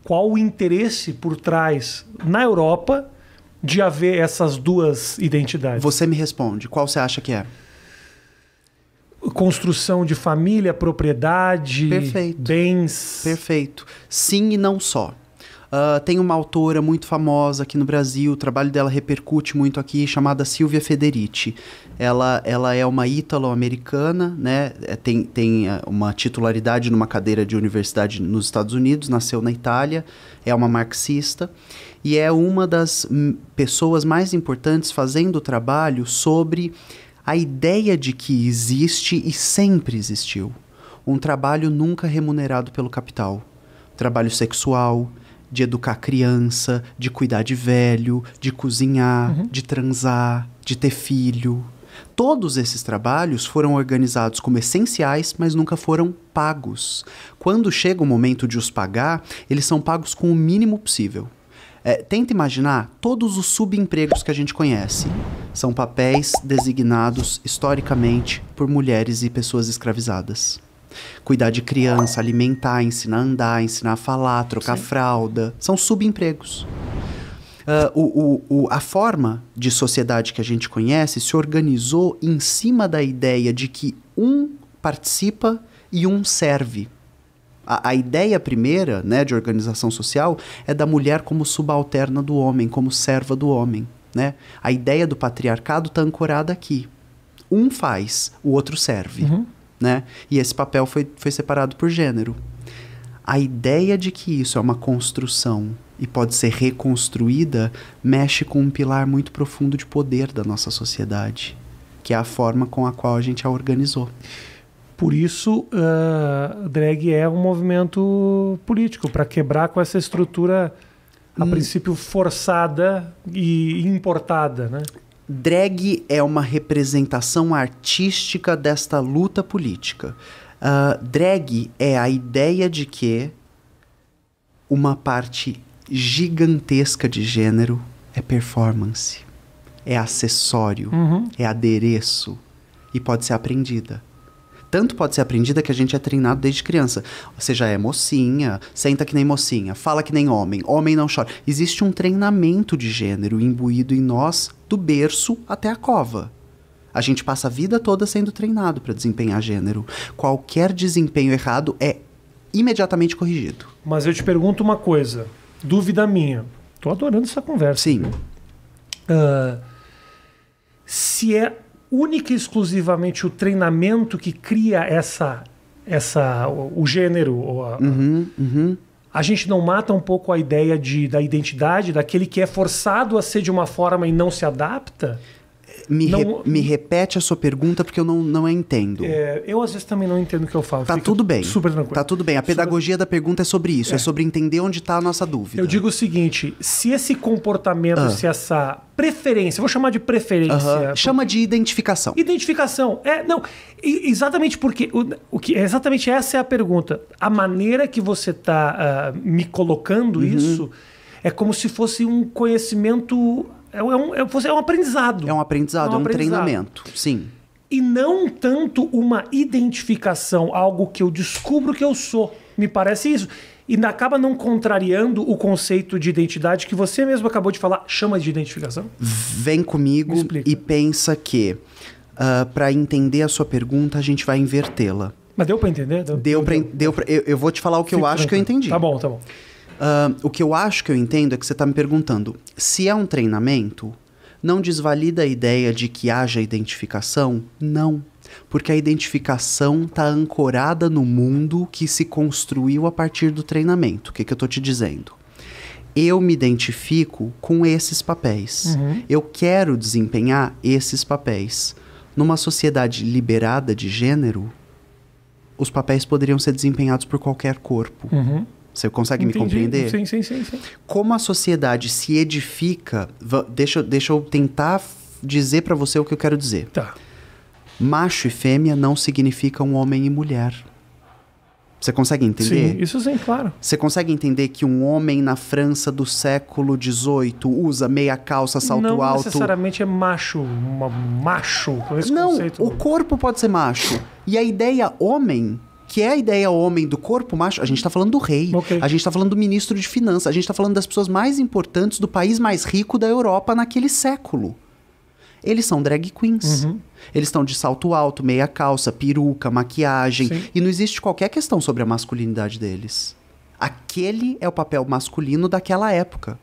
qual o interesse por trás, na Europa, de haver essas duas identidades? Você me responde. Qual você acha que é? Construção de família, propriedade, Perfeito. bens. Perfeito. Sim e não só. Tem uma autora muito famosa aqui no Brasil, o trabalho dela repercute muito aqui, chamada Silvia Federici. Ela é uma ítalo-americana, né? Tem uma titularidade numa cadeira de universidade nos Estados Unidos, nasceu na Itália, é uma marxista e é uma das pessoas mais importantes fazendo o trabalho sobre a ideia de que existe e sempre existiu um trabalho nunca remunerado pelo capital. Trabalho sexual, de educar criança, de cuidar de velho, de cozinhar, de transar, de ter filho. Todos esses trabalhos foram organizados como essenciais, mas nunca foram pagos. Quando chega o momento de os pagar, eles são pagos com o mínimo possível. Tenta imaginar todos os subempregos que a gente conhece. São papéis designados historicamente por mulheres e pessoas escravizadas. Cuidar de criança, alimentar, ensinar a andar, ensinar a falar, trocar fralda. São subempregos. A forma de sociedade que a gente conhece se organizou em cima da ideia de que um participa e um serve. A ideia primeira, né, de organização social é da mulher como subalterna do homem, como serva do homem. Né? A ideia do patriarcado está ancorada aqui. Um faz, o outro serve. Né? E esse papel foi separado por gênero. A ideia de que isso é uma construção e pode ser reconstruída mexe com um pilar muito profundo de poder da nossa sociedade, que é a forma com a qual a gente a organizou. Por isso, drag é um movimento político, para quebrar com essa estrutura, a princípio, forçada e importada, né? Drag é uma representação artística desta luta política. Drag é a ideia de que uma parte gigantesca de gênero é performance, é acessório, é adereço e pode ser aprendida. Tanto pode ser aprendida que a gente é treinado desde criança. Você já é mocinha, senta que nem mocinha, fala que nem homem, homem não chora. Existe um treinamento de gênero imbuído em nós do berço até a cova. A gente passa a vida toda sendo treinado para desempenhar gênero. Qualquer desempenho errado é imediatamente corrigido. Mas eu te pergunto uma coisa, dúvida minha. Tô adorando essa conversa. Sim. Se é única e exclusivamente o treinamento que cria o gênero, a gente não mata um pouco a ideia da identidade, daquele que é forçado a ser de uma forma e não se adapta? Me repete a sua pergunta porque eu não entendo. Eu às vezes também não entendo o que eu falo. Tá tudo bem. Super tranquilo. Tá tudo bem. A pedagogia da pergunta é sobre isso. É sobre entender onde está a nossa dúvida. Eu digo o seguinte, se esse comportamento, se essa preferência, vou chamar de preferência. Chama de identificação. Identificação. Exatamente porque exatamente essa é a pergunta. A maneira que você está me colocando isso é como se fosse um conhecimento. É um aprendizado. É um aprendizado, é um treinamento. Sim. E não tanto uma identificação, algo que eu descubro que eu sou. Me parece isso. E acaba não contrariando o conceito de identidade que você mesmo acabou de falar, chama de identificação? Vem comigo e pensa que, para entender a sua pergunta, a gente vai invertê-la. Mas deu para entender? Eu vou te falar o que eu acho que eu entendi. Tá bom. O que eu acho que eu entendo é que você está me perguntando, se é um treinamento, não desvalida a ideia de que haja identificação? Não, porque a identificação está ancorada no mundo que se construiu a partir do treinamento. O que eu estou te dizendo? Eu me identifico com esses papéis. Eu quero desempenhar esses papéis. Numa sociedade liberada de gênero, os papéis poderiam ser desempenhados por qualquer corpo. Você consegue me compreender? Sim. Como a sociedade se edifica... Deixa eu tentar dizer para você o que eu quero dizer. Tá. Macho e fêmea não significam homem e mulher. Você consegue entender? Sim, isso sim, claro. Você consegue entender que um homem na França do século XVIII usa meia calça, salto alto? Não necessariamente é macho, macho. Com esse não, conceito. O corpo pode ser macho. E a ideia homem que é a ideia homem do corpo macho, a gente tá falando do rei, Ok. a gente tá falando do ministro de finanças, a gente tá falando das pessoas mais importantes do país mais rico da Europa naquele século. Eles são drag queens. Eles estão de salto alto, meia calça, peruca, maquiagem. Sim. E não existe qualquer questão sobre a masculinidade deles. Aquele é o papel masculino daquela época.